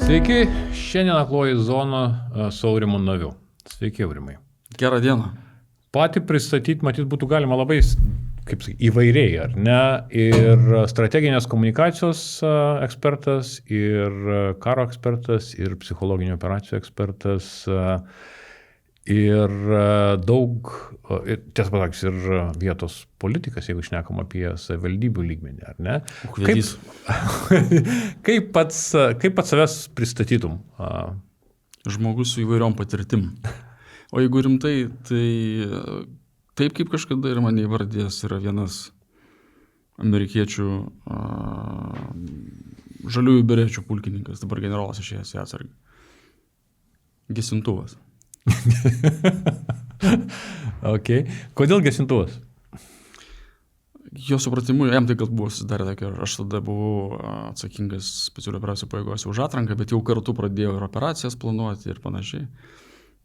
Sveiki, šiandien Akloji zona su Aurimu Naviu. Sveiki, Aurimai. Gerą dieną. Patį pristatyti, matyt, būtų galima labai, kaip sakyti, įvairiai, ar ne? Ir strateginės komunikacijos ekspertas, ir karo ekspertas, ir psichologinių operacijų ekspertas, ir daug, tiesą pasakius, ir vietos politikas, jeigu šnekam apie savivaldybių lygmenį, ar ne? Kaip pats savęs pristatytum? Žmogus su įvairiom patirtim. O jeigu rimtai, tai taip kaip kažkada ir mane įvardėjęs yra vienas amerikiečių žaliųjų berečių pulkininkas, dabar generolas išėjęs į atsargį. Gesintuvas. Okay. Kodėl gesintuvas? Jo supratimu, jam tai gal buvo susidarę tokia, aš tada buvau atsakingas specialių operacijų pajėgose už atranką, bet jau kartu pradėjau ir operacijas planuoti ir panašiai.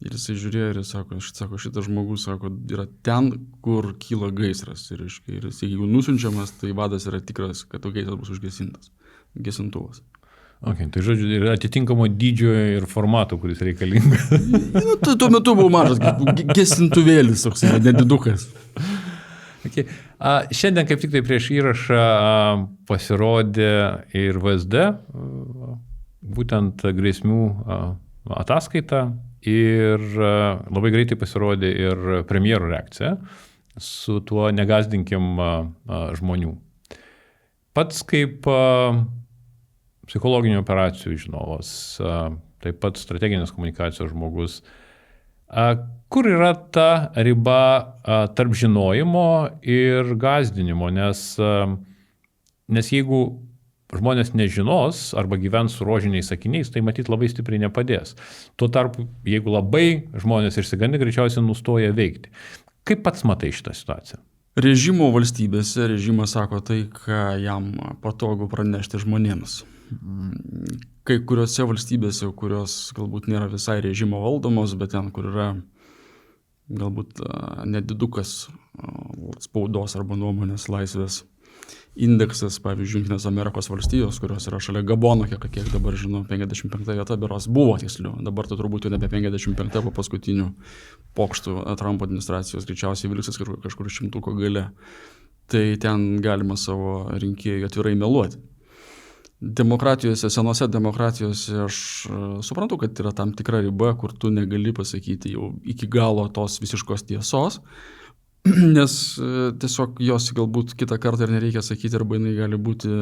Ir jisai žiūrėjo ir sako, šitas žmogus, sako, yra ten, kur kyla gaisras. Ir jisai jau nusiunčiamas, tai vadas yra tikras, kad gaisras bus užgesintas. Gesintuvas. Okay, tai žodžiu, yra atitinkamo dydžio ir formato, kuris reikalingas. Tuo metu buvo mažas gesintuvėlis, toks nedidukas. Okay. Šiandien kaip tik tai prieš įrašą pasirodė ir VSD, būtent grėsmių ataskaita, ir labai greitai pasirodė ir premjero reakcija su tuo negazdinkim žmonių. Pats kaip psichologinių operacijų žinovas, taip pat strateginės komunikacijos žmogus, kur yra ta riba tarp žinojimo ir gazdinimo, nes jeigu žmonės nežinos arba gyvens su rožiniais sakiniais, tai matyt labai stipriai nepadės. Tuo tarpu, jeigu labai žmonės išsigandę, greičiausiai nustoja veikti. Kaip pats matai šitą situaciją? Režimo valstybėse režimas sako tai, ką jam patogu pranešti žmonėms. Kai kuriuose valstybėse, kurios galbūt nėra visai režimo valdomos, bet ten, kur yra galbūt nedidukas spaudos arba nuomonės laisvės indeksas, pavyzdžiui, Jungtinės Amerikos valstijos, kurios yra šalia Gabono, kiek dabar žinau, 55 vieta beros buvo tiksliau. Dabar tai turbūt jau nebe 55 po paskutinių pokštų Trumpo administracijos, greičiausiai vilksis kažkur šimtuko gale. Tai ten galima savo rinkėjui atvirai meluoti. Demokratijose, senose demokratijose aš suprantu, kad yra tam tikra riba, kur tu negali pasakyti jau iki galo tos visiškos tiesos, nes tiesiog jos galbūt kitą kartą ir nereikia sakyti, arba jinai gali būti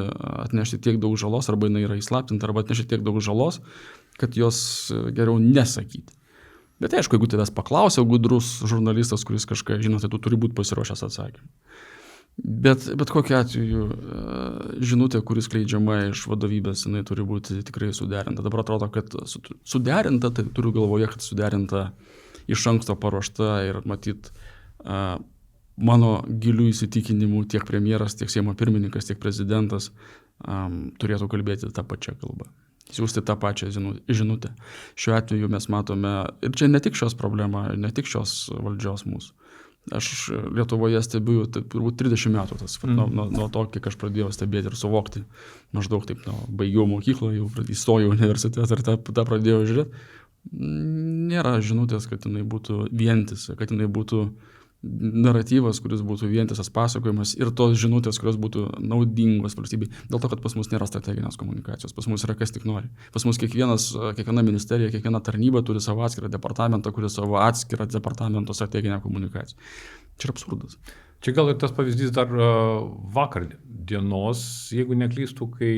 atnešti tiek daug žalos, arba jinai yra įslaptinta, arba atnešti tiek daug žalos, kad jos geriau nesakyti. Bet aišku, jeigu tavęs paklausia gudrus žurnalistas, kuris kažką žino, tai tu turi būti pasiruošęs atsakymą. Bet kokiu atveju žinutė, kuris skleidžiama iš vadovybės, jinai turi būti tikrai suderinta. Dabar atrodo, kad suderinta, tai turiu galvoje, kad suderinta iš anksto paruošta ir matyt mano gilių įsitikinimų tiek premjeras, tiek Seimo pirmininkas, tiek prezidentas turėtų kalbėti tą pačią kalbą, siūsti tą pačią žinutę. Šiuo atveju mes matome, ir čia ne tik šios problema, ne tik šios valdžios mūsų. Aš Lietuvoje stebiu turbūt 30 metų, nuo to, kiek aš pradėjau stebėti ir suvokti, maždaug taip, baigiau mokyklą, jau įstojau į universitetą ir tą pradėjau žiūrėti. Nėra žinutės, kad jinai būtų vientisa, kad jinai būtų naratyvas, kuris būtų vientisas pasakojimas ir tos žinutės, kurios būtų naudingos valstybei. Dėl to, kad pas mus nėra strateginės komunikacijos, pas mus yra kas tik nori. Pas mus kiekviena ministerija, kiekviena tarnyba turi savo atskirą departamentą, turi savo atskirą departamento strateginę komunikaciją. Čia yra absurdas. Čia gal ir tas pavyzdys dar vakar dienos, jeigu neklystų, kai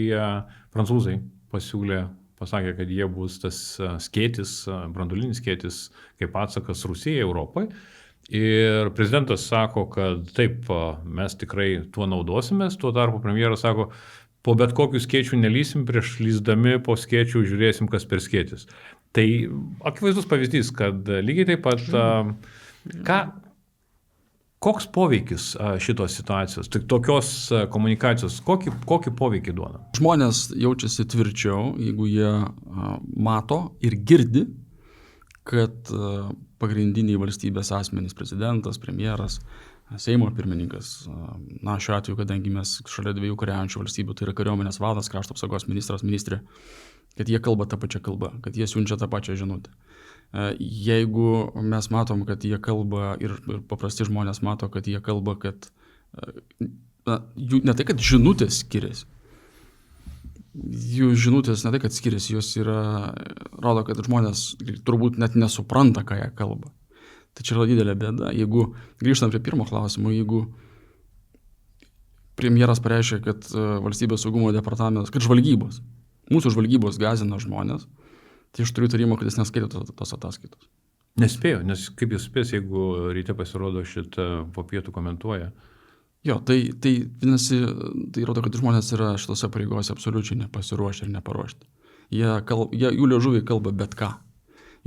prancūzai pasakė, kad jie bus tas skėtis, branduolinis skėtis, kaip atsakas Rusijai, Europai. Ir prezidentas sako, kad taip, mes tikrai tuo naudosimės, tuo tarpu premjeras sako, po bet kokių skėčių nelysim, prieš lysdami po skėčių žiūrėsim, kas per skėtis. Tai akivaizdus pavyzdys, kad lygiai taip pat, koks poveikis šitos situacijos, tik tokios komunikacijos, kokį poveikį duoda? Žmonės jaučiasi tvirčiau, jeigu jie mato ir girdi, kad pagrindiniai valstybės asmenys, prezidentas, premjeras, Seimo pirmininkas, šiuo atveju, kadangi mes šalia dviejų kariaujančių valstybių, tai yra kariuomenės vadas, krašto apsaugos ministras, ministrė, kad jie kalba tą pačią kalbą, kad jie siunčia tą pačią žinutę. Jeigu mes matom, kad jie kalba ir paprasti žmonės mato, kad jie kalba, kad jų ne tai, kad žinutės skiriasi. Jų žinutės ne tai, kad skiriasi, jos rodo, kad žmonės turbūt net nesupranta, ką jie kalba. Tai čia yra didelė bėda. Jeigu grįžtant prie pirmo klausimo, jeigu premjeras pareiškia, kad valstybės saugumo departamentas, kad mūsų žvalgybos gąsdina žmonės, tai aš turiu įtarimą, kad jis neskaito tos ataskaitos. Nespėjo, nes kaip jis spės, jeigu ryte pasirodo šitą po pietų komentuoja? Jo, tai vadinasi, tai rodo, kad žmonės yra šitose pareigose absoliučiai nepasiruošę ir neparuošti. Jų liežuviai kalba bet ką.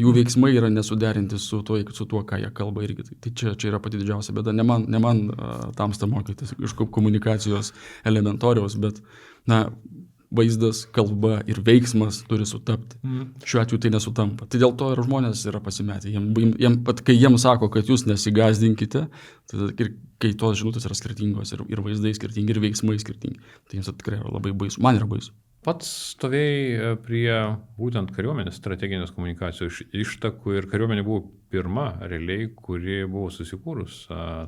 Jų veiksmai yra nesuderinti su tuo, ką jie kalba irgi. Tai čia yra pati didžiausia bėda. Ne man tamsta mokytis iš komunikacijos elementoriaus, bet vaizdas, kalba ir veiksmas turi sutapti. Šiuo atveju tai nesutampa. Tai dėl to ir žmonės yra pasimetę. Kai jiems sako, kad jūs nesigąsdinkite, tai ir kai tos žinutės yra skirtingos ir vaizdai skirtingi, ir veiksmai skirtingi, tai jiems tikrai yra labai baisu. Man yra baisu. Pats stovėjai prie būtent kariuomenės strateginės komunikacijos ištakų ir kariuomenė buvo pirma realiai, kuri buvo susikūrus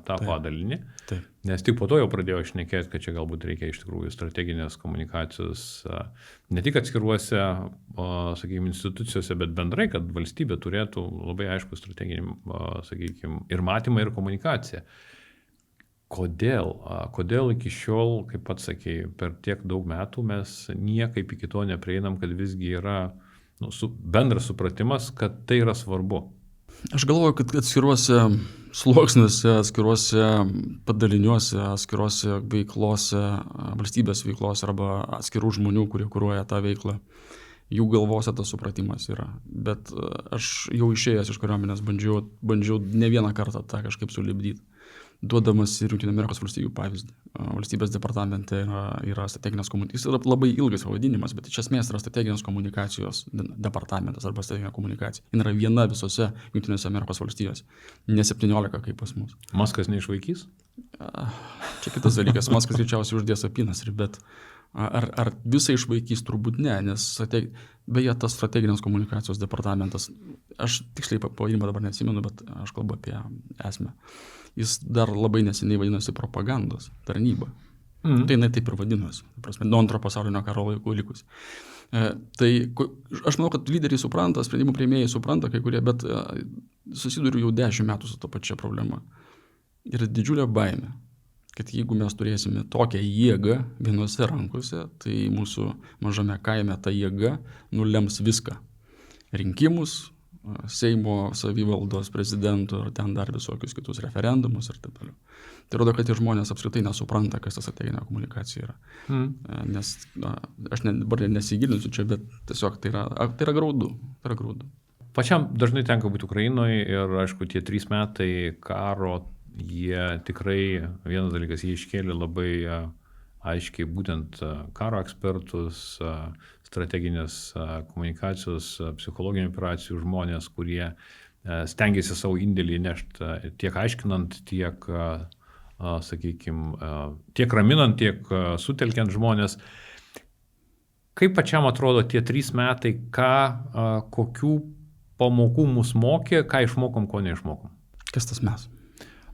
tą padalinį. Taip. Nes tik po to jau pradėjo šnekėti, kad čia galbūt reikia iš tikrųjų strateginės komunikacijos ne tik atskiruose, sakykime, institucijose, bet bendrai, kad valstybė turėtų labai aišku strateginį, sakykime, ir matymą, ir komunikaciją. Kodėl iki šiol, kaip pats sakei, per tiek daug metų mes niekaip iki to neprieinam, kad visgi yra bendras supratimas, kad tai yra svarbu? Aš galvoju, kad atskiruose sluoksniuose, atskiruose padaliniuose, atskiruose veiklose, valstybės veiklose arba atskirų žmonių, kurie kuruoja tą veiklą, jų galvose tas supratimas yra. Bet aš jau išėjęs iš kariuomenės bandžiau ne vieną kartą tą kažkaip sulipdyti. Duodamas ir Jungtinių Amerikos valstybių pavyzdį. Valstybės departamente yra strateginės komunikacijos. Jis yra labai ilgas pavadinimas, bet iš esmės yra strateginės komunikacijos departamentas arba strateginė komunikacija. Jis yra viena visose Jungtinėse Amerikos valstijose. Ne 17 kaip pas mus. Maskas neišvaikys? Čia kitas dalykas. Maskas greičiausiai uždės apynasrį, bet ar visą išvaikys, turbūt ne, nes beje tas strateginės komunikacijos departamentas, aš tiksliai pavadinimą dabar neatsimenu, bet aš kalbu apie esmę. Jis dar labai neseniai vadinosi propagandos tarnyba. Tai jinai taip ir vadinosi, nuo antro pasaulinio karo laikų likus. Tai aš manau, kad lyderiai supranta, sprendimų priėmėjai supranta kai kurie, bet susiduriu jau 10 metų su to pačia problema. Ir didžiulė baimė, kad jeigu mes turėsime tokią jėgą vienose rankose, tai mūsų mažame kaime ta jėga nulems viską. Rinkimus, Seimo, savivaldos, prezidentų ir ten dar visokius kitus referendumus ir taip toliau. Tai rodo, kad tie žmonės apskritai nesupranta, kas ta strateginė komunikacija yra. Nes aš dabar nesigilinsiu čia, bet tiesiog tai yra graudu. Pačiam dažnai tenka būti Ukrainoje ir aišku, tie 3 metai karo, jie tikrai, vienas dalykas, jie iškėlė labai aiškiai būtent karo ekspertus, strateginės komunikacijos, psichologinių operacijų žmonės, kurie stengiasi savo indėlį nešti tiek aiškinant, tiek, sakykime, tiek raminant, tiek sutelkiant žmonės. Kaip pačiam atrodo tie 3 metai, kokių pamokų mus mokė, ką išmokom, ko neišmokom? Kas tas mes?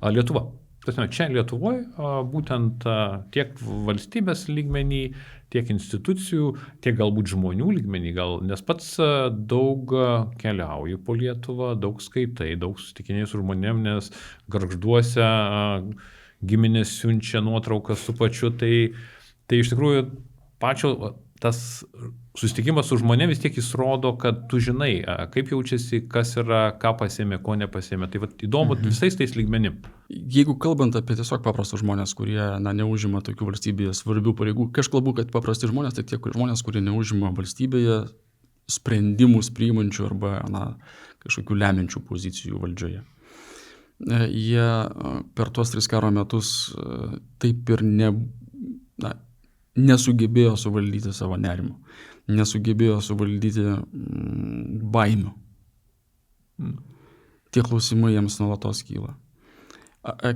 Lietuva. Čia Lietuvoje būtent tiek valstybės lygmenį, tiek institucijų, tiek galbūt žmonių lygmenį, nes pats daug keliauju po Lietuvą, daug skaitai, daug susitikinėjau su žmonėm, nes gargžduose giminės siunčia nuotraukas su pačiu, tai iš tikrųjų tas susitikimas su žmonėmis vis tiek jis rodo, kad tu žinai, kaip jaučiasi, kas yra, ką pasiėmė, ko nepasiėmė. Tai įdomu visais tais lygmenim. Jeigu kalbant apie tiesiog paprastus žmonės, kurie neužima tokių valstybėje svarbių pareigų, kai aš kalbu, kad paprasti žmonės, tai tie žmonės, kurie neužima valstybėje sprendimus priimančių arba kažkokių lemiančių pozicijų valdžioje. Jie per tuos 3 karo metus taip ir nesugebėjo suvaldyti savo nerimų, nesugebėjo suvaldyti baimių. Tie klausimai jiems nuolatos kyla.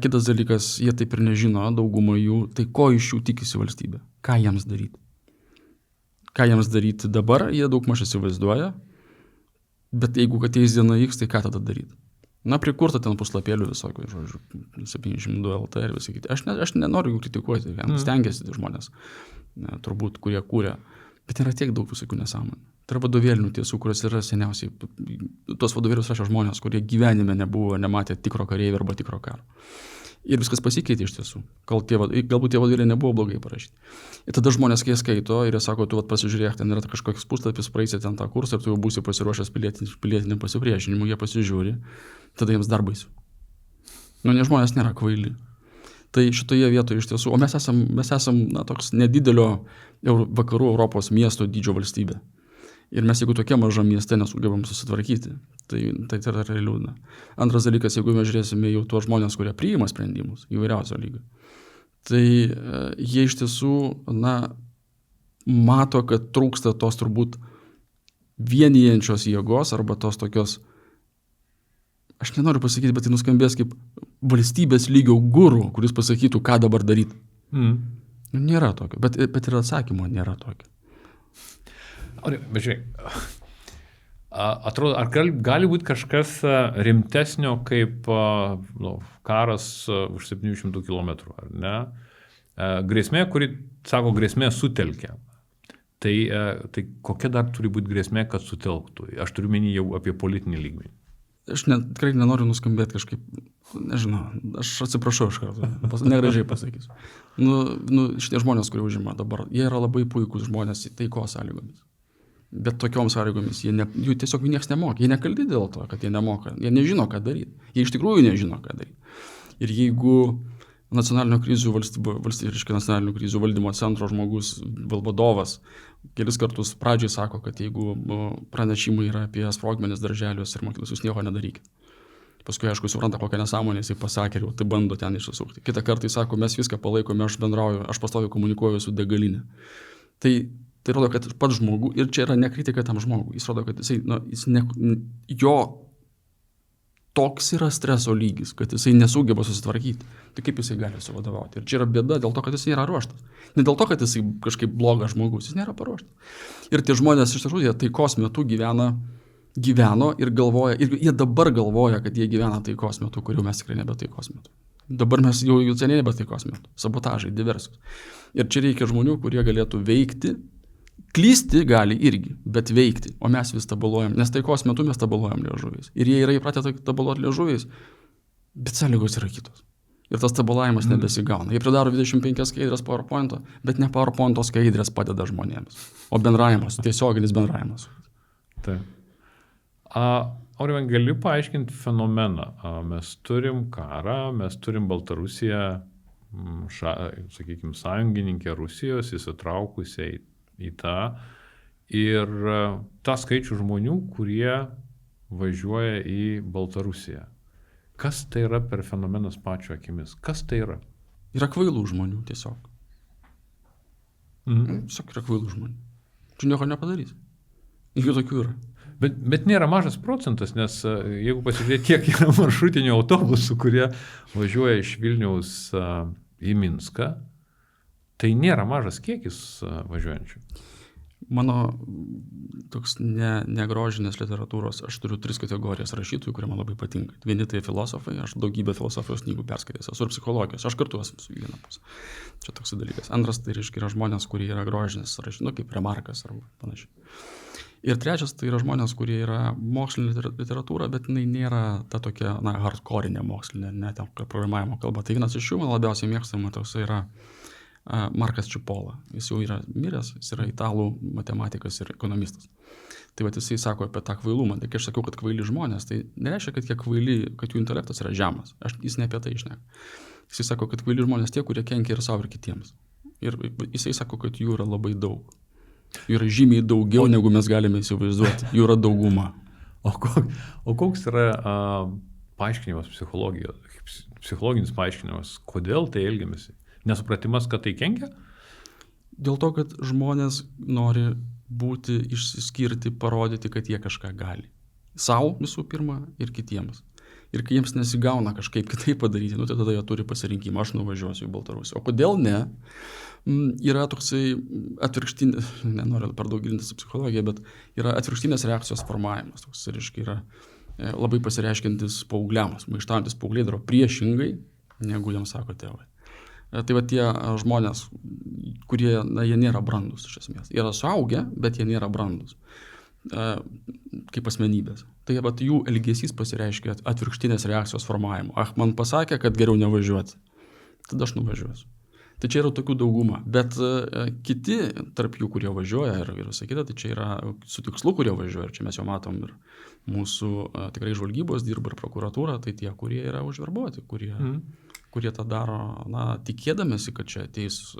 Kitas dalykas, jie taip ir nežino, dauguma jų, tai ko iš jų tikisi valstybė, ką jiems daryti. ką jiems daryti dabar, jie daugmaž įsivaizduoja, bet jeigu ateis diena X, tai ką tada daryti? Na, prikurta ten puslapėlių visokių, žodžiu, 702 LT ir visi kiti. Aš nenoriu jų kritikuoti, stengiasi tai žmonės, turbūt, kurie kūrė, bet yra tiek daug visokių nesąmonių. Tai yra vadovėlinių tiesų, kurios yra seniausiai, tos vadovėlius rašo žmonės, kurie gyvenime nematė tikro kareivio arba tikro karo. Ir viskas pasikeitė iš tiesų, galbūt tie vadovėliai nebuvo blogai parašyti. Ir tada žmonės, kai jie skaito ir jie sako, tu pasižiūrėk, ten yra kažkoks puslapis, praeisi ten tą kursą ir tu jau būsi pasiruošęs pilietiniam pasipriešinimui, jie pasižiūri, tada jiems dar baisu. Nes žmonės nėra kvaili. Tai šitoje vietoje iš tiesų, o mes esam toks nedidelio vakarų Europos miesto dydžio valstybė. Ir mes jeigu tokie mažam mieste nesugebam susitvarkyti, tai yra liūdna. Antras dalykas, jeigu mes žiūrėsime jau tuos žmonės, kurie priima sprendimus įvairiausio lygio, tai jie iš tiesų, mato, kad trūksta tos turbūt vienijančios jėgos arba tos tokios, aš nenoriu pasakyti, bet tai nuskambės kaip valstybės lygio guru, kuris pasakytų, ką dabar daryti. Nėra tokio, bet ir atsakymo nėra tokio. Bet žiūrėk, atrodo, ar gali būti kažkas rimtesnio kaip karas už 700 km, ar ne? Grėsmė, kuri, sako, grėsmė sutelkia. Tai kokia dar turi būti grėsmė, kad sutelktų? Aš turiu menį jau apie politinį lygmenį. Aš tikrai nenoriu nuskambėti kažkaip, nežinau, aš atsiprašau iš karto, negražiai pasakysiu. Šitie žmonės, kurie užima dabar, jie yra labai puikūs žmonės taikos sąlygomis. Bet tokiom sąlygomis jų tiesiog niekas nemoka. Jie nekalti dėl to, kad jie nemoka. Jie nežino, ką daryti. Jie iš tikrųjų nežino, ką daryti. Ir jeigu nacionalinio krizių valdymo centro žmogus, vadovas, kelis kartus pradžiai sako, kad jeigu pranešimai yra apie sprogmenis darželiuose ir mokyklose, jūs nieko nedarykit. Paskui, aišku, supranta, kokią nesąmonę jisai pasakė ir tai bando ten išsisukti. Kitą kartą jis sako, mes viską palaikome, aš bendrauju, aš pastoviai komunikuoju su degalinė. Tai rodo, kad pats žmogus, ir čia yra ne kritika tam žmogui, jis rodo, kad jo toks yra streso lygis, kad jisai nesugeba susitvarkyti. Tai kaip jisai gali suvadovauti? Ir čia yra bėda dėl to, kad jis nėra ruoštas. Ne dėl to, kad jisai kažkaip blogas žmogus, jis nėra paruoštas. Ir tie žmonės iš tikrųjų taikos metu gyveno ir galvoja, ir jie dabar galvoja, kad jie gyvena taikos metu, kuriuo mes tikrai nebe taikos metu. Dabar mes jau seniai nebe taikos metu. Sabotažai, diversijos. Ir čia reikia žmonių, kurie galėtų veikti. Klysti gali irgi, bet veikti, o mes vis tabaluojam, nes taikos metu mes tabaluojam liežuviais. Ir jie yra įpratę tabaluoti liežuviais, bet sąlygos yra kitos. Ir tas tabalavimas nebesigauna. Jie pridaro 25 skaidrės PowerPoint'o, bet ne PowerPoint'o skaidrės padeda žmonėms, o bendravimas, tiesioginis bendravimas. Taip. Aurimai, gali paaiškinti fenomeną. Mes turim karą, mes turim Baltarusiją, sakykime, sąjungininkę Rusijos įsitraukusiai į tą ir tą skaičių žmonių, kurie važiuoja į Baltarusiją. Kas tai yra per fenomenas pačio akimis? Kas tai yra? Yra kvailų žmonių tiesiog. Tiesiog yra kvailų žmonių. Čia nieko nepadarys. Jų tokių yra. Bet nėra mažas procentas, nes jeigu pasižiūrėti, kiek yra maršrutinių autobusų, kurie važiuoja iš Vilniaus į Minską, tai nėra mažas kiekis važiuojančių. Mano toks negrožinės literatūros, aš turiu 3 kategorijas rašytojų, kurie man labai patinka. Vieni tai filosofai, aš daugybę filosofijos knygų perskaitęs, esu ir psichologijos, aš kartu esu su vieną pusę. Čia toks dalykas. Antras tai yra žmonės, kurie yra grožinės rašytojai, kaip Remarkas arba panašiai. Ir trečias tai yra žmonės, kurie yra mokslinė literatūra, bet jinai nėra ta tokia, hardcore'inė mokslinė, ne ten programavimo kalba. Tai vienas iš jų man labiausiai mėgstama, toks yra Markas Cipolla. Jis jau yra miręs, jis yra italų matematikas ir ekonomistas. Tai jisai sako apie tą kvailumą. Tai kai aš sakau, kad kvaili žmonės, tai nereiškia, kad jie kvaili, kad jų intelektas yra žemas. Jis ne apie tai šneka. Jisai sako, kad kvaili žmonės tie, kurie kenkia ir savo ir kitiems. Ir jisai sako, kad jų yra labai daug. Jų yra žymiai daugiau, negu mes galime įsivaizduoti. Jų yra dauguma. O koks yra paaiškinimas psichologinis paaiškinimas, kodėl tai elgiamasi? Nesupratimas, kad tai kenkia? Dėl to, kad žmonės nori būti, išsiskirti, parodyti, kad jie kažką gali. Sau visų pirma ir kitiems. Ir kai jiems nesigauna kažkaip kitaip padaryti, tai tada jie turi pasirinkimą, aš nuvažiuosiu į Baltarusiją. O kodėl ne? Yra toksai atvirkštinis, nenoriu per daug gilintis į psichologiją, bet yra atvirkštinės reakcijos formavimas. Toks, reiškia, yra labai pasireiškiantis paaugliams. Maištaujantis paaugliai daro priešingai, negu jiems sako tėvai. Tai va tie žmonės, kurie, jie nėra brandus iš esmės. Jie yra suaugę, bet jie nėra brandus kaip asmenybės. Tai va jų elgesys pasireiškia atvirkštinės reakcijos formavimu. Man pasakė, kad geriau nevažiuoti. Tada aš nuvažiuosiu. Tai čia yra tokių dauguma. Bet kiti tarp jų, kurie važiuoja ir visą kitą, tai čia yra su tikslu, kurie važiuoja. Ir čia mes jau matom ir mūsų tikrai žvalgybos dirba ir prokuratūra, tai tie, kurie yra užverbuoti, kurie tą daro, tikėdamėsi, kad čia ateis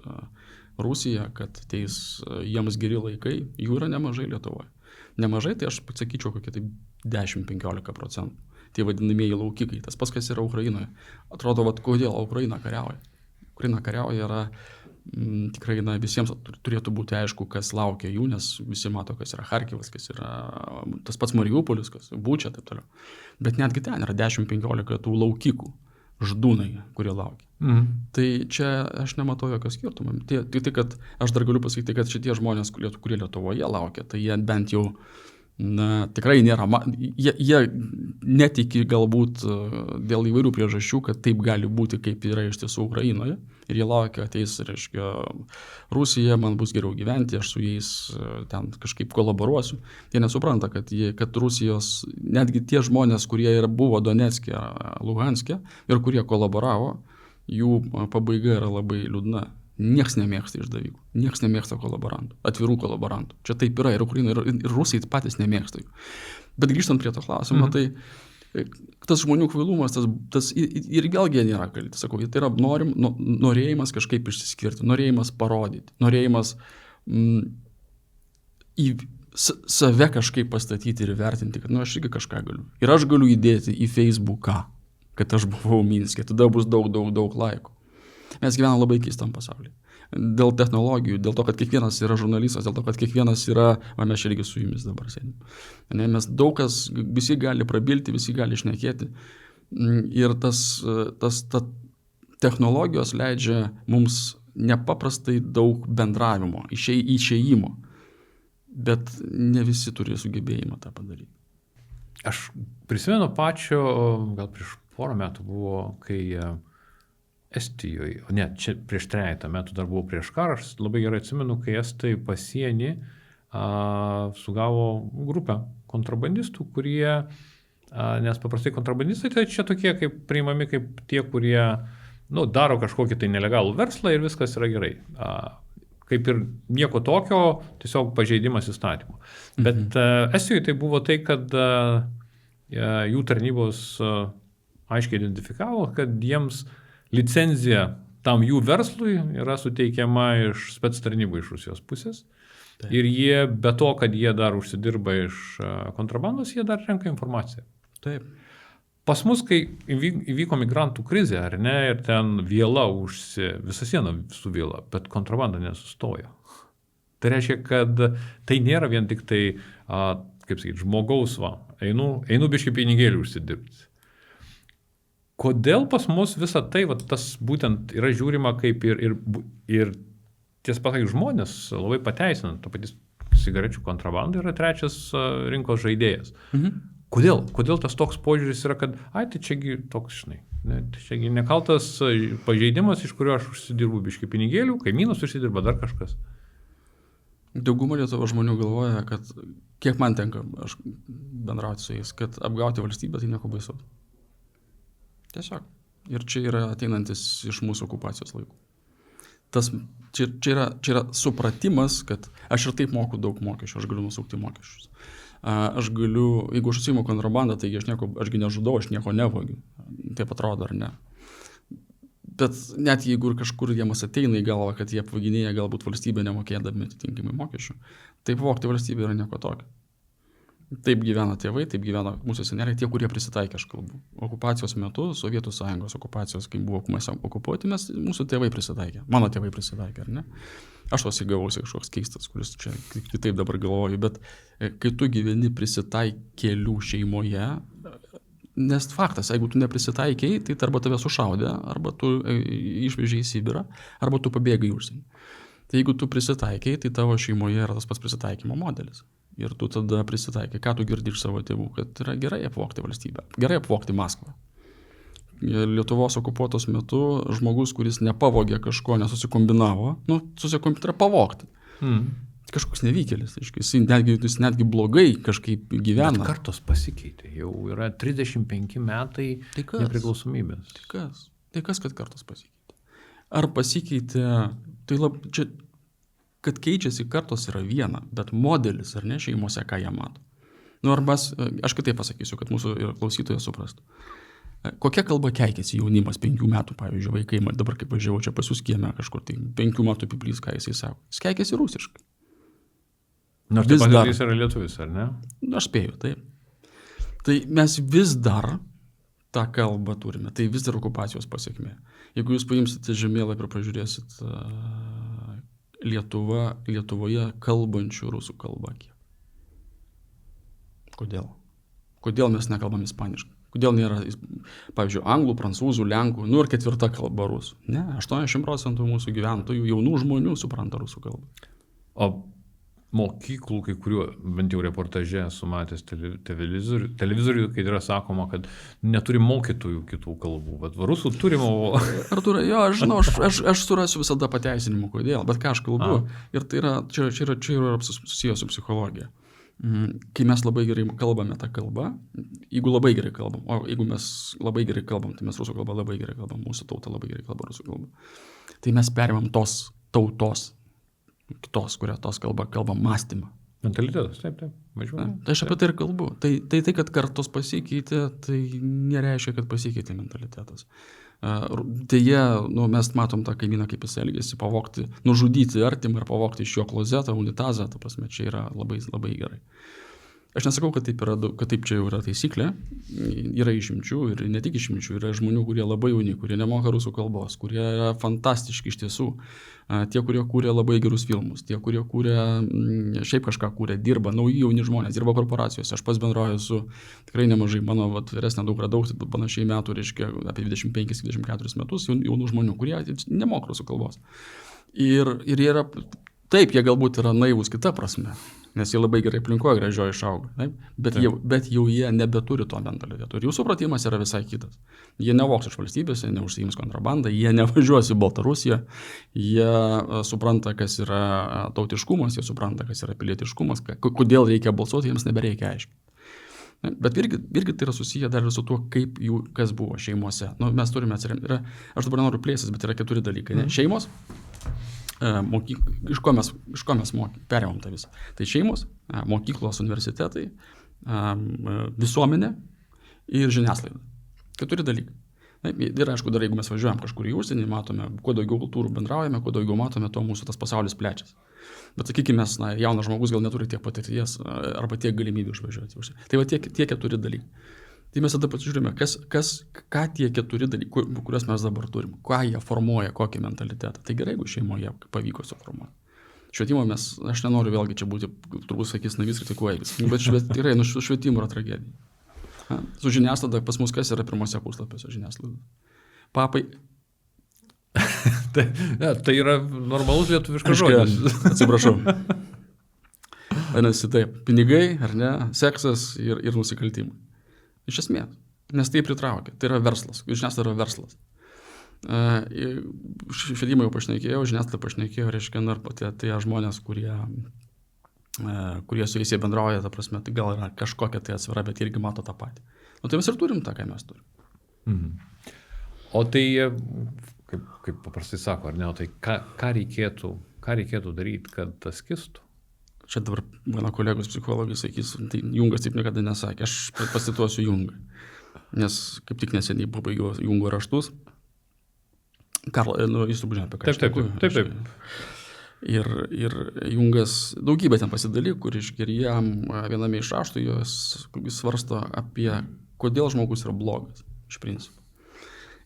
Rusija, kad ateis jiems geri laikai, jų yra nemažai Lietuvoje. Nemažai, tai aš sakyčiau, kokie tai 10-15%. Tie vadinamieji laukikai, tas pats, kas yra Ukrainoje. Atrodo, kodėl Ukraina kariauja. Ukraina kariauja yra tikrai visiems turėtų būti aišku, kas laukia jų, nes visi mato, kas yra Charkivas, kas yra tas pats Mariupolis, kas Bučia, taip toliau. Bet netgi ten yra 10-15 tų laukikų, ždūnai, kurie laukia. Tai čia aš nematau jokio skirtumo. Tai, kad aš dar galiu pasakyti, kad šitie žmonės, kurie Lietuvoje laukia, tai jie bent jau tikrai nėra, jie netiki galbūt dėl įvairių priežasčių, kad taip gali būti, kaip yra iš tiesų Ukrainoje. Ir jie laukia, ateis, reiškia, Rusija, man bus geriau gyventi, aš su jais ten kažkaip kolaboruosiu. Jie nesupranta, kad Rusijos, netgi tie žmonės, kurie buvo Donecke, Luhanske ir kurie kolaboravo, jų pabaiga yra labai liūdna. Niekas nemėgsta išdavikų, niekas nemėgsta kolaborantų, atvirų kolaborantų. Čia taip yra ir Ukraina, ir Rusai patys nemėgsta jų. Bet grįžtant prie to klausimo, tai tas žmonių kvailumas, tas ir vėlgi nėra kalti. Sakau, tai yra norėjimas kažkaip išsiskirti, norėjimas parodyti, norėjimas į save kažkaip pastatyti ir vertinti, kad aš irgi kažką galiu. Ir aš galiu įdėti į Facebooką, kad aš buvau Minske, tada bus daug laikų. Mes gyvename labai keistam pasaulyje. Dėl technologijų, dėl to, kad kiekvienas yra žurnalistas, dėl to, kad kiekvienas yra, mes irgi su jumis dabar sėdim. Mes daug kas, visi gali prabilti, visi gali šnekėti. Ir ta technologijos leidžia mums nepaprastai daug bendravimo, išėjimo. Bet ne visi turi sugebėjimą tą padaryti. Aš prisimenu pačio, gal prieš porą metų buvo, kai Estijoje, čia prieš 3 metų dar buvau prieš karą, aš labai gerai atsimenu, kai estai pasienį sugavo grupę kontrabandistų, kurie, nes paprastai kontrabandistai tai čia tokie kaip priimami kaip tie, kurie daro kažkokį tai nelegalų verslą ir viskas yra gerai. Kaip ir nieko tokio, tiesiog pažeidimas įstatymų. Bet Estijoje tai buvo tai, kad jų tarnybos aiškiai identifikavo, kad jiems licenzija tam jų verslui yra suteikiama iš spec tarnybų iš Rusijos pusės. Taip. Ir jie, be to, kad jie dar užsidirba iš kontrabandos, jie dar renka informaciją. Taip. Pas mus, kai įvyko migrantų krizė, ar ne, ir ten viela visa siena suvėla, bet kontrabanda nesustojo. Tai reiškia, kad tai nėra vien tik tai, kaip sakyti, žmogaus, einu biškį pinigėlių užsidirbti. Kodėl pas mus visą tai, tas būtent yra žiūrima kaip ir ties pasakai žmonės labai pateisinant, to patys cigarečių kontrabanda yra 3 rinkos žaidėjas. Kodėl? Kodėl tas toks požiūris yra, kad, tai čiagi toks, čiagi nekaltas pažeidimas, iš kurio aš užsidirbu biškį pinigėlių, kaimynas užsidirba dar kažkas. Dauguma Lietuvos žmonių galvoja, kad, kiek man tenka, aš bendrauti su jais, kad apgauti valstybę tai nieko baisaus. Tiesiog. Ir čia yra ateinantis iš mūsų okupacijos laikų. Čia yra supratimas, kad aš ir taip moku daug mokesčių, aš galiu nusukti mokesčius. Aš galiu, jeigu aš užsiimu kontrabandą, tai ašgi nežudau, aš nieko nevogiu. Taip atrodo, ar ne? Bet net jeigu ir kažkur jiems ateina į galvą, kad jie apvaginėja galbūt valstybę nemokėdami atitinkamai mokesčių, taip vogti valstybė yra nieko tokio. Taip gyvena tėvai, taip gyvena mūsų seneliai, tie, kurie prisitaikė, aš kalbu. Okupacijos metu, Sovietų Sąjungos okupacijos, kai buvo mes okupuoti, mūsų tėvai prisitaikė. Mano tėvai prisitaikė, ar ne? Aš tos įgavausi kažkoks keistas, kuris čia kitaip dabar galvoju, bet kai tu gyveni prisitaikėlių šeimoje, Nes faktas, jeigu tu neprisitaikei, tai arba tave sušaudė, arba tu išvežė į Sibirą, arba tu pabėgai į užsienį. Tai jeigu tu prisitaikiai, tai tavo šeimoje yra tas pats prisitaikymo modelis. Ir tu tada prisitaikai, ką tu girdi iš savo tėvų, kad yra gerai apvogti valstybę, gerai apvogti Maskvą. Lietuvos okupuotos metu žmogus, kuris nepavogė kažko, nesusikombinavo, yra pavogti. Kažkoks nevykėlis, jis netgi blogai kažkaip gyvena. Bet kartos pasikeitė, jau yra 35 metai nepriklausomybės. Tai kas, kad kartos pasikeitė? Ar pasikeitė, čia, kad keičiasi kartos yra viena, bet modelis, ar ne, šeimose, ką jie mato. Arba aš kitaip pasakysiu, kad mūsų klausytojas suprastų. Kokia kalba keikiasi jaunimas 5 metų, pavyzdžiui, vaikai, dabar kaip važiavau čia pas jūs kieme kažkur, tai 5 metų piplys, ką jisai sako. Jis keikiasi rusiškai. Nors taip pat jis yra lietuvis, ar ne? Aš spėju, taip. Tai mes vis dar tą kalbą turime, tai vis dar okupacijos pasiekmė. Jeigu jūs paimsite žemėlapį ir pažiūrėsit Lietuvoje kalbančių rusų kalbą kiek. Kodėl? Kodėl mes nekalbam ispaniškai? Kodėl nėra, pavyzdžiui, anglų, prancūzų, lenkų, ir 4 kalba rusų? Ne, 80% mūsų gyventojų, jaunų žmonių supranta rusų kalbą. O mokyklų, kai kuriuo, bent jau reportaže esu matęs televizorių, kai yra sakoma, kad neturi mokytojų kitų kalbų, bet rusų turimo. Artūrai, jo, aš žinau, aš surasiu visada pateisinimų, kodėl, bet ką aš kalbu, ir tai yra, čia yra susijęs su psichologija. Kai mes labai gerai kalbame tą kalbą, jeigu labai gerai kalbam, o jeigu mes labai gerai kalbam, tai mes rusų kalbą labai gerai kalbam, mūsų tauta labai gerai kalba rusų kalbą, tai mes perimam tos tautos, kitos, kuria tos kalba mąstymą. Mentalitetas, taip, važiuoja. Tai aš apie tai ir kalbu. Tai, kad kartos pasikeitė, tai nereiškia, kad pasikeitė mentalitetas. Deja, mes matom tą kaimyną, kaip jis elgėsi, pavogti, nužudyti artimą ir pavogti iš jo klozetą, unitazą, ta prasme, čia yra labai, labai gerai. Aš nesakau, kad taip čia jau yra taisyklė, yra išimčių ir ne tik išimčių, yra žmonių, kurie labai jauni, kurie nemoka rusų kalbos, kurie yra fantastiški iš tiesų, tie, kurie kūrė labai gerus filmus, tie, kurie kūrė, šiaip kažką kūrė, dirba, nauji jauni žmonės, dirba korporacijose, aš pats bendrauju su tikrai nemažai, mano vyresnė daug panašiai metų, reiškia apie 25-24 metus jaunų žmonių, kurie nemoka rusų kalbos. Ir jie yra, taip, jie galbūt yra naivūs kita prasme, nes jie labai gerai aplinkoje gražioje išaugo, bet jau jie nebeturi to mentaliteto. Ir jų supratimas yra visai kitas. Jie nevoks iš valstybės, neužsiims kontrabandą, jie nevažiuos į Baltarusiją, jie supranta, kas yra tautiškumas, jie supranta, kas yra pilietiškumas, kodėl reikia balsuoti, jiems nebereikia aiškinti. Bet irgi tai yra susiję dar ir su tuo, kaip kas buvo šeimose. Mes turime atsiremti. Aš dabar noriu plėstis, bet yra 4 dalykai. Šeimos, iš ko mes perėmėm tą visą. Tai šeimos, mokyklos, universitetai, visuomenė ir žiniasklaida. 4 dalykai. Ir aišku, dar jeigu mes važiuojam kažkur į užsienį, matome, kuo daugiau kultūrų bendraujame, kuo daugiau matome, tuo mūsų tas pasaulis plečiasi. Bet sakykime, jaunas žmogus gal neturi tiek patirties arba tiek galimybių išvažiuoti. Tai va tie 4 dalykai. Tai mes tada pasižiūrime, ką tie 4 dalykai, kuriuos mes dabar turim, ką jie formuoja, kokį mentalitetą. Tai gerai, jeigu šeimoje pavyko suformuoti. Švietimo aš nenoriu vėlgi čia būti, turbūt sakys, naivys kritikuojantis, bet tikrai švietimo yra tragedija. Su žiniasklaida pas mus kas yra pirmose puslapiuose žiniasklaida? Papai. Tai yra normalus lietuviškas žodis. Atsiprašau. Vadinasi taip, pinigai, ar ne, seksas ir nusikaltimai. Iš esmės, nes tai pritraukia, tai yra verslas, žiniasklaida yra verslas. Švietimą jau pašnekėjau, žiniasklaida pašnekėjau, reiškia, tai žmonės, kurie su jais jie bendrauja, ta prasme, tai gal yra kažkokia tai atsvara, bet irgi mato tą patį. Tai mes ir turim tą, ką mes turim. O tai, kaip paprastai sako, ar ne, tai ką reikėtų daryti, kad tas kistų? Čia dabar mano kolegos psichologai sakys, tai Jungas taip niekada nesakė, aš pasituosiu Jungą, nes kaip tik neseniai pabaigiau Jungo raštus. Jis turbūt žino apie ką. Taip. Ir Jungas daugybę ten pasidalykų, ir jam viename iš raštų jis svarsto apie, kodėl žmogus yra blogas, iš principo.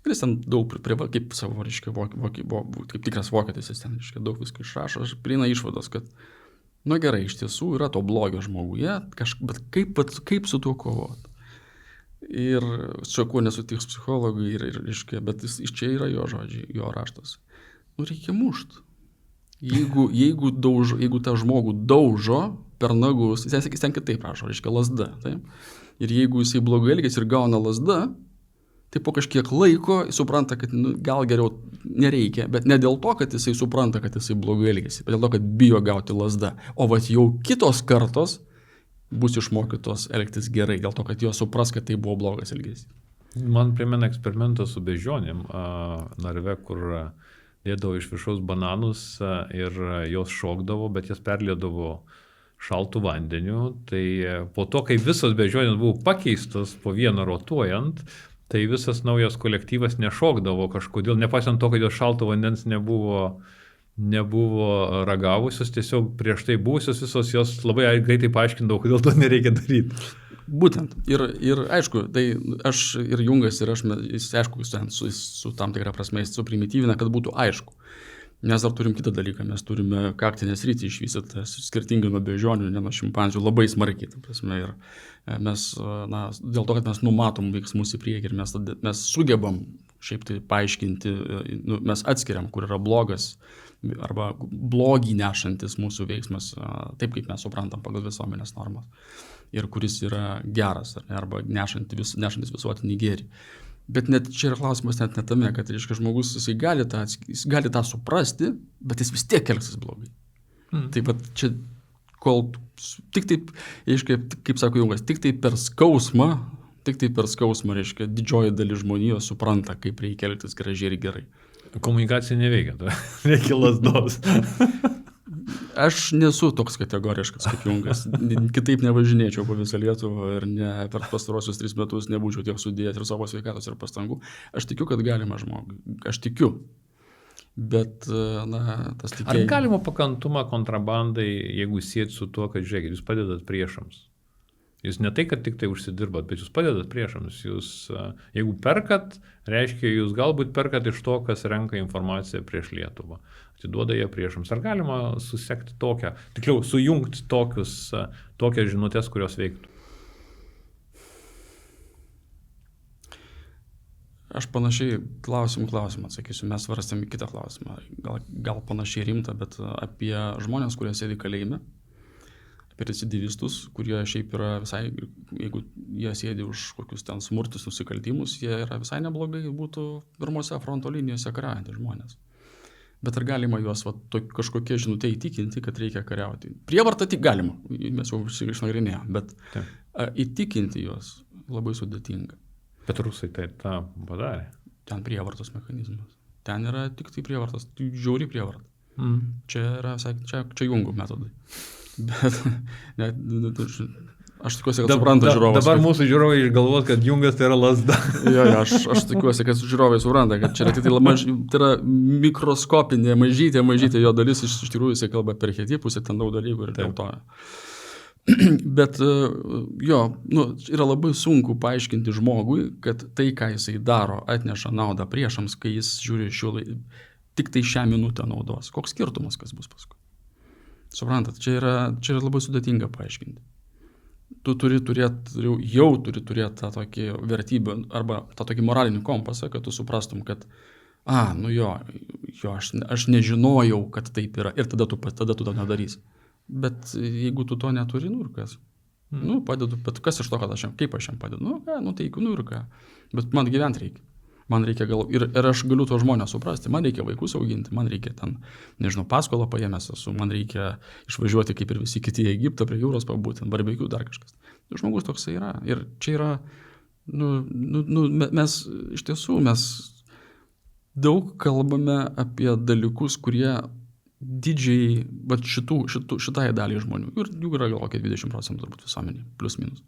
Ir jis ten daug, kaip savo, reiškia, kaip tikras vokietis, jis ten, reiškia, daug viską išrašo, aš prieina išvados, kad gerai, iš tiesų yra to blogio žmoguje, bet kaip su tuo kovoti? Ir su kuo nesutiks psichologai, reiškia, bet čia yra jo žodžiai, jo raštas. Nu, reikia mušt. Jeigu tą žmogų daužo per nagus, jis ten kitaip rašo, reiškia lazda. Taip? Ir jeigu jisai blogai elgiasi ir gauna lazda, tai po kažkiek laiko jis supranta, kad gal geriau nereikia, bet ne dėl to, kad jisai supranta, kad jisai blogai elgiasi, bet dėl to, kad bijo gauti lazdą. O vat jau kitos kartos bus išmokytos elgtis gerai, dėl to, kad jos supras, kad tai buvo blogas elgesys. Man primena eksperimentą su beždžionėm narve, kur dėdavo iš viršaus bananus ir jos šokdavo, bet jas perlėdavo šaltų vandeniu. Tai po to, kai visos beždžionės buvo pakeistos po vieną rotuojant, tai visas naujas kolektyvas nešokdavo kažkodėl, nepaisant to, kad jos šalto vandens nebuvo ragavusios, tiesiog prieš tai buvusios visos jos labai greitai paaiškindavo, kodėl to nereikia daryti. Būtent. Ir aišku, tai aš ir Jungas, ir aš, jis aišku, su tam tikra prasme suprimityvina, kad būtų aišku. Mes dar turim kitą dalyką, mes turime kaktinę sritį išvystytą skirtingai nuo beždžionių, ne nuo šimpanzių, labai smarkiai, ta prasme. Ir mes, dėl to, kad mes numatom veiksmus į priekį ir mes sugebam šiaip tai paaiškinti, mes atskiriam, kur yra blogas arba blogį nešantis mūsų veiksmas, taip kaip mes suprantam pagal visuomenės normas, ir kuris yra geras, arba nešantis visuotinį gėrį. Bet net čia yra klausimas net ne tame, kad reiškia, žmogus jis gali tą suprasti, bet jis vis tiek elgsis blogai. Tai vat čia, kol tik taip, reiškia, kaip sako Jungas, tik tai per skausmą, reiškia, didžioji dalis žmonijos supranta, kaip reikia elgtis gražiai ir gerai. Komunikacija neveikia, reikia lazdos. Aš nesu toks kategoriškas kaip Jungas. Kitaip nevažinėčiau po visą Lietuvą ir per pastarosius 3 metus nebūčiau tiek sudėjęs ir savo sveikatos ir pastangų. Aš tikiu, kad galima žmogui. Aš tikiu. Bet, tas tikėjimas. Ar galima pakantumą kontrabandai, jeigu sieti su tuo, kad, žiūrėkit, jūs padedat priešams? Jūs ne tai, kad tik tai užsidirbat, bet jūs padedat priešams. Jūs, jeigu perkat, reiškia, jūs galbūt perkat iš to, kas renka informaciją prieš Lietuvą. Atiduoda ją priešams. Ar galima susekti tikliau, sujungti tokias žinutės, kurios veiktų? Aš panašiai klausimą atsakysiu. Mes svarstėm kitą klausimą. Gal panašiai rimtą, bet apie žmonės, kurie sėdi kalėjime. Recidivistus, kurie šiaip yra visai, jeigu jie sėdi už kokius ten smurtus nusikaltimus, jie yra visai neblogai būtų pirmose fronto linijose kariaujantys žmonės. Bet ar galima juos kažkokie žinutė įtikinti, kad reikia kariauti? Prievartą tik galima, mes jau išnagrinėjome, bet įtikinti juos labai sudėtinga. Bet rusai tai tą padarė. Ten prievartos mechanizmas. Ten yra tik tai prievartas, žiauri prievarta. Čia yra, čia Jungo metodai. Bet aš tikiuosi, kad supranta žiūrovas. Dabar mūsų žiūrovai išgalvos, kad Jungas tai yra lazda. Jo, aš tikiuosi, kad žiūrovai supranta, kad čia tai yra mikroskopinė, mažytė jo dalis, iš tikrųjų jisai kalba per archetipus ir ten daug dalykų ir dėl to. Bet jo, yra labai sunku paaiškinti žmogui, kad tai, ką jisai daro, atneša naudą priešams, kai jis žiūri tik tai šią minutę naudos. Koks skirtumas, kas bus paskui? Suprantat, čia yra labai sudėtinga paaiškinti. Tu turi turėti tą tokį vertybę arba tą tokį moralinį kompasą, kad tu suprastum, kad aš nežinojau, kad taip yra ir tada tu to nedarysi. Bet jeigu tu to neturi, ir kas? Padedu, bet kas iš to, kad kaip aš jam padedu? Ir ką? Bet man gyventi reikia. Man reikia ir aš galiu to žmonės suprasti, man reikia vaikus auginti, man reikia ten, paskolą paėmęs esu, man reikia išvažiuoti kaip ir visi kiti į Egiptą, prie jūros pabūti, barbekių, dar kažkas. Žmogus toksai yra. Ir čia yra, mes iš tiesų, mes daug kalbame apie dalykus, kurie didžiai, bet šitai daliai žmonių, ir jų yra gal kokie 20% turbūt visuomenė, plus minus.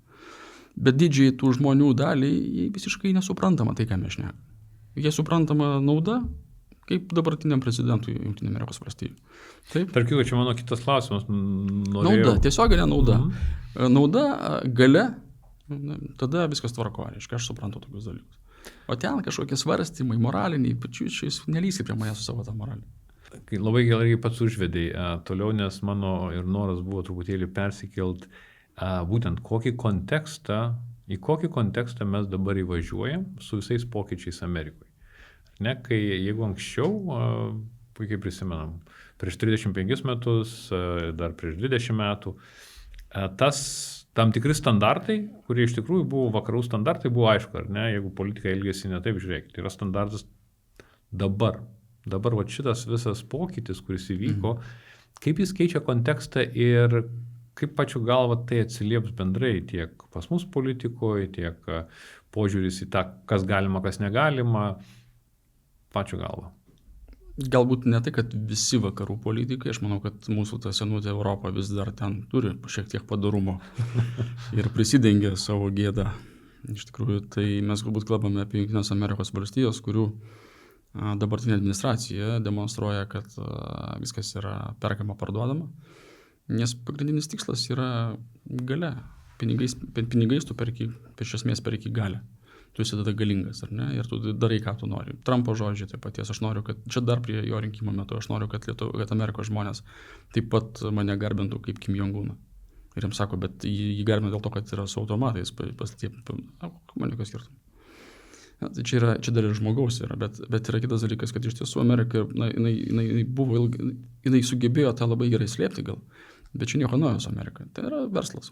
Bet didžiai tų žmonių daliai visiškai nesuprantama tai, ką mes šnekame. Jie suprantama nauda, kaip dabartiniam prezidentui Jungtinių Amerikos valstijų. Taip? Tarp kitko, čia mano kitas klausimas. Nauda, tiesioginė nauda. Nauda, galia, tada viskas tvarkoja, reiškia, aš suprantu tokius dalykus. O ten kažkokie svarstymai, moraliniai, pačiučiais, nelysi prie manęs su savo tą moralį. Labai gerai pats užvedėjai toliau, nes mano ir noras buvo truputėlį persikelt būtent kokį kontekstą į kokį kontekstą mes dabar įvažiuojam su visais pokyčiais Amerikoje. Ne, kai jeigu anksčiau, puikiai prisimenam, prieš 35 metus, dar prieš 20 metų, tas tam tikri standartai, kurie iš tikrųjų buvo vakarų standartai, buvo aišku, ar ne, jeigu politika elgėsi ne taip, žiūrėkit, yra standartas dabar. Dabar va šitas visas pokytis, kuris įvyko, kaip jis keičia kontekstą ir kaip pačiu galva tai atsilieps bendrai tiek pas mus politikoje, tiek požiūris į tą, kas galima, kas negalima, pačiu galva. Galbūt ne tai, kad visi vakarų politikai, aš manau, kad mūsų ta senutė Europa vis dar ten turi šiek tiek padarumo ir prisidengia savo gėdą. Iš tikrųjų, tai mes galbūt kalbame apie Jungtinės Amerikos valstijos, kurių dabartinė administracija demonstruoja, kad viskas yra perkama, parduodama, nes pagrindinis tikslas yra galia. Pinigais tu perki, iš esmės perki galią. Tu esi tada galingas, ar ne? Ir tu darai, ką tu nori. Trumpo žodžiai taip paties, aš noriu, kad čia dar prie jo rinkimo metu, aš noriu, kad Amerikos žmonės taip pat mane garbintų kaip Kim Jong-uną. Ir jiems sako, bet jį garbina dėl to, kad yra su automatais pastatyti. Man jokios skirtum. Ja, tai čia dar ir žmogaus yra, bet yra kitas dalykas, kad iš tiesų Amerika, jinai sugebėjo tą labai gerai slėpti gal, bet čia nieko naujo su Amerika. Tai yra verslas.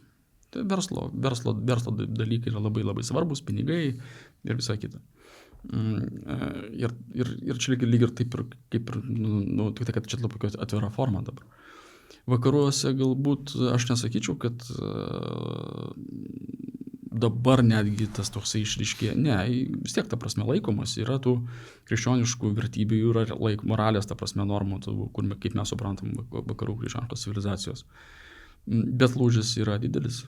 Tai verslo dalykai yra labai labai svarbus, pinigai ir visa kita. Ir čia lyg ir taip ir kaip ir, tik tai, kad čia labai atvira forma dabar. Vakaruose galbūt aš nesakyčiau, kad dabar netgi tas toksai išryškėja. Ne, vis tiek ta prasme laikomas yra tų krikščioniškų vertybių, yra moralės ta prasme normų, kaip mes suprantam vakarų krikščioniškos civilizacijos. Bet lūžis yra didelis.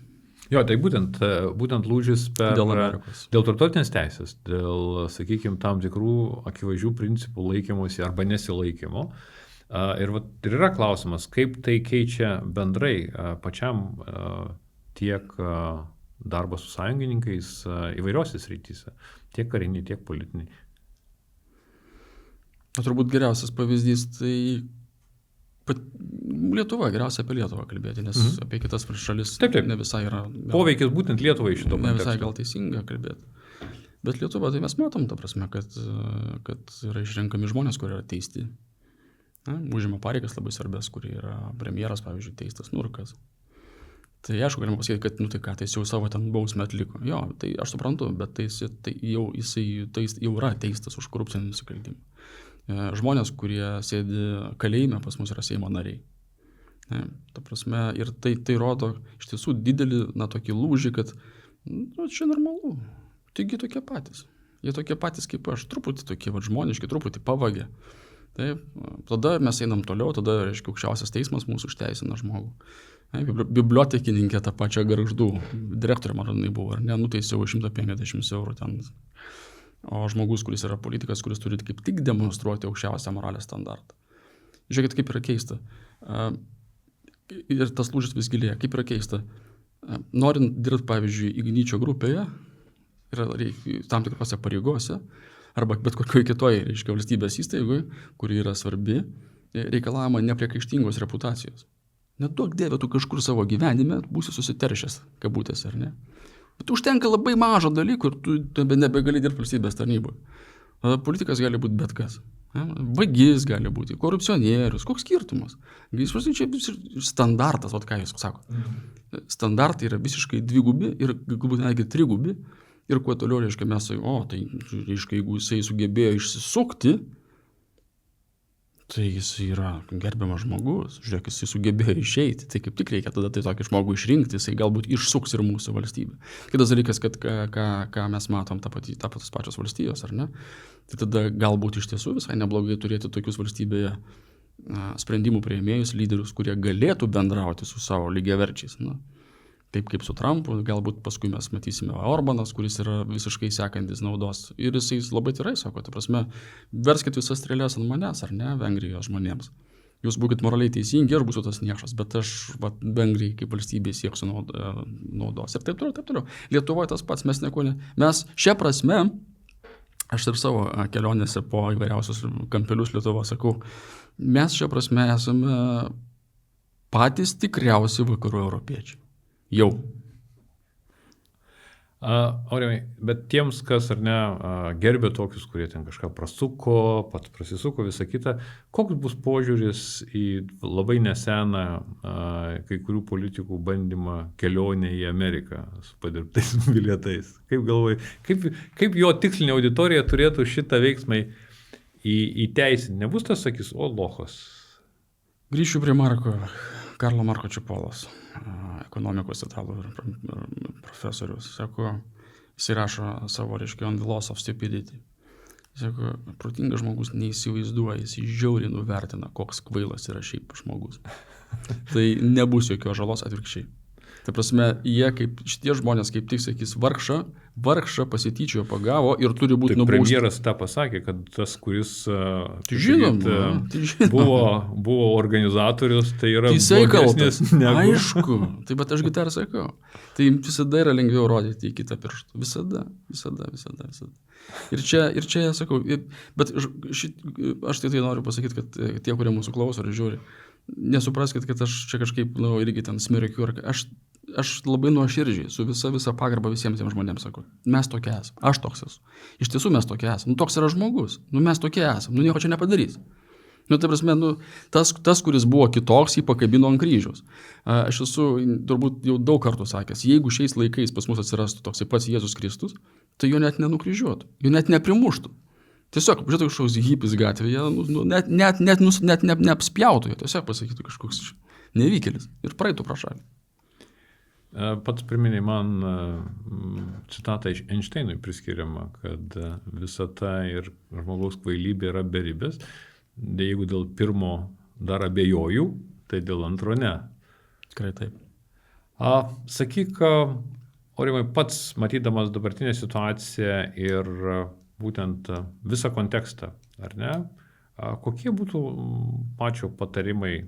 Jo, tai būtent lūžis dėl tarptautinės teisės, dėl, sakykime, tam tikrų akivaizdžių principų laikymosi arba nesilaikymo. Ir yra klausimas, kaip tai keičia bendrai pačiam tiek darbą su sąjungininkais įvairiose srityse, tiek kariniai, tiek politiniai. Turbūt geriausias pavyzdys tai Lietuva, geriausia apie Lietuvą kalbėti, nes apie kitas šalis taip. Ne visai yra. Poveikis būtent Lietuvai šito konteksto. Ne visai gal teisinga kalbėti. Bet Lietuva, tai mes matom, ta prasme, kad yra išrenkami žmonės, kurie yra teisti. Užima pareigas labai svarbės, kurie yra premjeras, pavyzdžiui, teistas Nurkas. Tai aišku, galima pasakyti, kad tai jau savo ten bausmę atliko. Jo, tai aš suprantu, bet jisai jau yra teistas už korupcinį nusikaltimą. Žmonės, kurie sėdi kalėjime, pas mus yra Seimo nariai. Ta prasme, ir tai rodo iš tiesų didelį, tokį lūžį, kad čia normalu, taigi tokie patys. Jie tokie patys kaip aš, truputį tokie žmoniški, truputį pavagė. Taip, tada mes einam toliau, tada, reiškia, aukščiausias teismas mūsų išteisina žmogų. Bibliotekininkė tą pačią Gargždų direktorė, man buvo, ar ne, nuteisiau 150 eurų ten. O žmogus, kuris yra politikas, kuris turi kaip tik demonstruoti aukščiausią moralės standartą. Žiūrėkit, kaip yra keista. Ir tas lūžis vis gilėja. Kaip yra keista. Norint dirbti, pavyzdžiui, Igničio grupėje, tam tikrose pareigose, arba bet kokioje kitoje, reiškia, valstybės įstaigoje, kuri yra svarbi, reikalavama nepriekaištingos reputacijos. Neduok dieve, tu kažkur savo gyvenime būsi susiteršęs, kabutėse, ar ne? Bet užtenka labai mažo dalykų ir tu nebegali dirbti valstybės tarnyboje. Politikas gali būti bet kas. Vagis gali būti, korupcionierius, koks skirtumas. Čia standartas, ką jūs sako. Standartai yra visiškai dvigubi ir galbūt netgi trigubi. Ir kuo toliau, reiškia, mes tai reiškia, jeigu jisai sugebėjo išsisukti, tai jis yra gerbiamas žmogus, žiūrėk, jis sugebėjo išeiti, tai kaip tik reikia tada tai tokį žmogų išrinkti, jisai galbūt išsuks ir mūsų valstybę. Kitas dalykas, kad ką mes matom, tos pačios valstijos, ar ne, tai tada galbūt iš tiesų visai neblogai turėti tokius valstybėje sprendimų priėmėjus, lyderius, kurie galėtų bendrauti su savo lygiaverčiais. Taip kaip su Trumpu, galbūt paskui mes matysime Orbanas, kuris yra visiškai sekantis naudos. Ir jisai labai tyrai sako, ta prasme, verskit visas strėlės ant manęs, ar ne, Vengrijos žmonėms. Jūs būkit moraliai teisingi, aš būsiu tas niekšas, bet aš Vengrijai kaip valstybė sieksiu naudos. Ir taip toliau. Lietuvoje tas pats, mes nieko ne. Mes šią prasme, aš ir savo kelionėse po įvairiausius kampelius Lietuvos sakau, mes šią prasme esame patys tikriausi vakarų europiečiai. Jau. Aurimai, bet tiems, kas ar ne gerbė tokius, kurie ten kažką prasuko, pats prasisuko, visą kitą, koks bus požiūris į labai neseną kai kurių politikų bandymą kelionę į Ameriką su padirbtais bilietais? Kaip galvoji, kaip jo tikslinė auditorija turėtų šitą veiksmą įteisinti? Nebus tas, sakys, o lochas? Grįšiu prie Karlo Marko Čipolos, ekonomikos italų profesorius. Sako, jis rašo savo, reiškia, On the Loss of Stupidity. Sako, protingas žmogus neįsivaizduoja, jis žiauriai nuvertina, koks kvailas yra šiaip žmogus. Tai nebus jokios žalos, atvirkščiai. Tai prasme, šitie žmonės kaip tik sakys, vargšą pasityčiojo pagavo ir turi būti nubausti. Premjeras tą pasakė, kad tas, kuris Žinoma. buvo organizatorius, tai yra Jisai blogesnis negu... Aišku, tai bet aš tą ir sakau. Tai visada yra lengviau rodyti į kitą pirštą. Visada. Ir čia sakau, bet aš tai noriu pasakyti, kad tie, kurie mūsų klauso ir žiūri, nesupraskite, kad aš čia kažkaip, irgi ten smerkiu. Aš labai nuoširdžiai, su visa pagarba visiems tiems žmonėms sakau, mes tokie esame, aš toks esu. Iš tiesų mes tokie esame, toks yra žmogus, mes tokie esame, nieko čia nepadarys. Tai prasme, tas, kuris buvo kitoks, jį pakabino ant kryžiaus. Aš esu turbūt jau daug kartų sakęs, jeigu šiais laikais pas mus atsirastų toks pats Jėzus Kristus, tai jo net nenukryžiuotų, jo net neprimuštų. Tiesiog, žiūrėtų kažkoks hipis gatvėje, net neapspjautų, tiesiog pasakytų kažkoks nevykėlis ir praeitų pro šalį. Pats priminė man citatą iš Einšteinui priskiriama, kad visata ir žmogaus kvailybė yra beribės. Jeigu dėl pirmo dar abejoju, tai dėl antro ne. Tikrai taip. Sakyk, Aurimai, pats matydamas dabartinę situaciją ir būtent visą kontekstą, ar ne? Kokie būtų pačio patarimai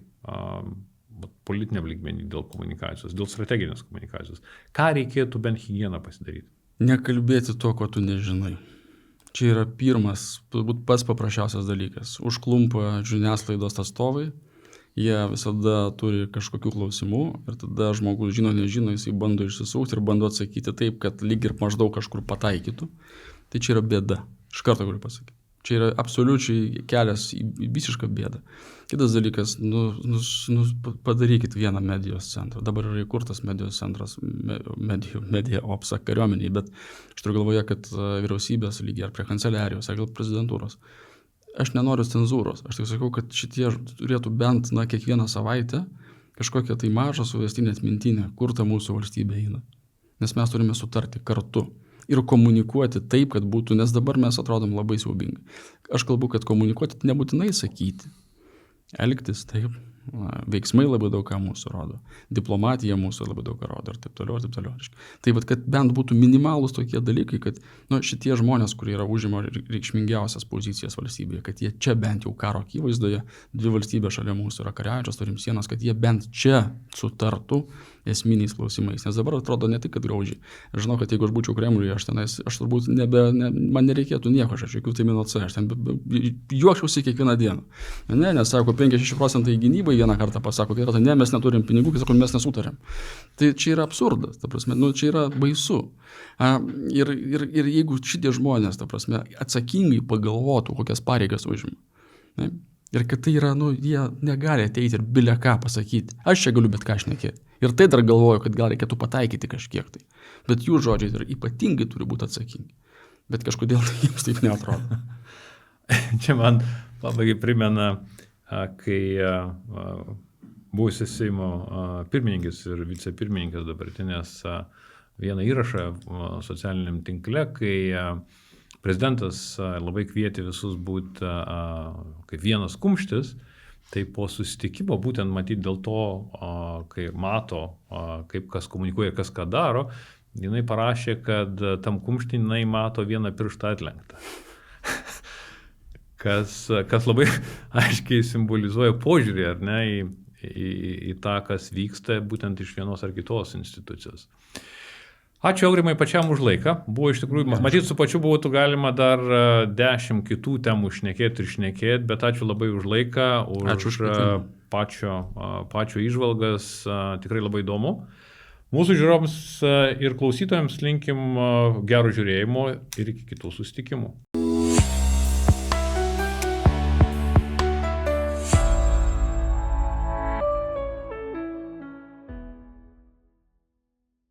politiniam lygmenį dėl komunikacijos, dėl strateginės komunikacijos? Ką reikėtų bent higieną pasidaryti? Nekalbėti to, ko tu nežinai. Čia yra pirmas, turbūt pats paprasčiausias dalykas. Užklumpa žiniasklaidos atstovai, jie visada turi kažkokių klausimų ir tada žmogus žino, nežino, jisai bando išsisukti ir bando atsakyti taip, kad lyg ir maždaug kažkur pataikytų. Tai čia yra bėda. Iš karto galiu pasakyti. Čia yra absoliučiai kelias į visišką bėdą. Kitas dalykas, padarykit vieną medijos centrą. Dabar yra įkurtas medijos centras, medija opsa kariuomeniai, bet aš turiu galvoje, kad vyriausybės lygiai ar prie kanceliarijos, ar gal prezidentūros. Aš nenoriu cenzūros. Aš tik sakau, kad šitie turėtų bent kiekvieną savaitę kažkokią tai mažą suvestinę atmintinę, kur ta mūsų valstybė eina. Nes mes turime sutarti kartu. Ir komunikuoti taip, kad būtų, nes dabar mes atrodom labai siaubingai. Aš kalbu, kad komunikuoti nebūtinai sakyti. Elgtis taip, veiksmai labai daug ką mūsų rodo. Diplomatija mūsų labai daug ką rodo ir taip toliau, ir taip toliau. Tai vat, kad bent būtų minimalūs tokie dalykai, kad šitie žmonės, kurie yra užima reikšmingiausias pozicijas valstybėje, kad jie čia bent jau karo akivaizdoje, dvi valstybės šalia mūsų yra kariaujančios, turim sienas, kad jie bent čia sutartų esminiais klausimais. Nes dabar atrodo ne tik, kad graudžiai. Aš žinau, kad jeigu aš būčiau Kremliuje, aš turbūt man nereikėtų nieko, aš jokių tai minuose, aš ten juokčiausi kiekvieną dieną. Nes sako, 5-6% gynybai vieną kartą pasako, kad ne, mes neturim pinigų, kai sako, mes nesutarėm. Tai čia yra absurdas, ta prasme, čia yra baisu. Ir jeigu šitie žmonės, ta prasme, atsakingai pagalvotų, kokias pareigas užima. Ne? Ir kad tai yra, jie negali ateiti ir bile ką pasakyti. Aš čia galiu bet ką šnekėti. Ir tai dar galvoju, kad gal reikėtų pataikyti kažkiek tai. Bet jų žodžiai ir ypatingai turi būti atsakingi. Bet kažkodėl jiems taip neatrodo. Čia man pabaigai primena, kai buvusi Seimo pirmininkis ir vicepirmininkas dabartinės vieną įrašą socialiniam tinkle, kai prezidentas labai kvietė visus būti kaip vienas kumštis, tai po susitikimo būtent matyti dėl to, kai mato, kaip kas komunikuoja, kas ką daro, jinai parašė, kad tam kumštį jinai mato vieną pirštą atlenktą. kas labai aiškiai simbolizuoja požiūrį, ar ne, į tą, kas vyksta būtent iš vienos ar kitos institucijos. Ačiū, Aurimai, pačiam už laiką. Buvo iš tikrųjų, matyti, su pačiu būtų galima dar 10 kitų temų šnekėti, bet ačiū labai už laiką, už pačio įžvalgas, tikrai labai įdomu. Mūsų žiūrovams ir klausytojams linkim gero žiūrėjimo ir iki kitų susitikimų.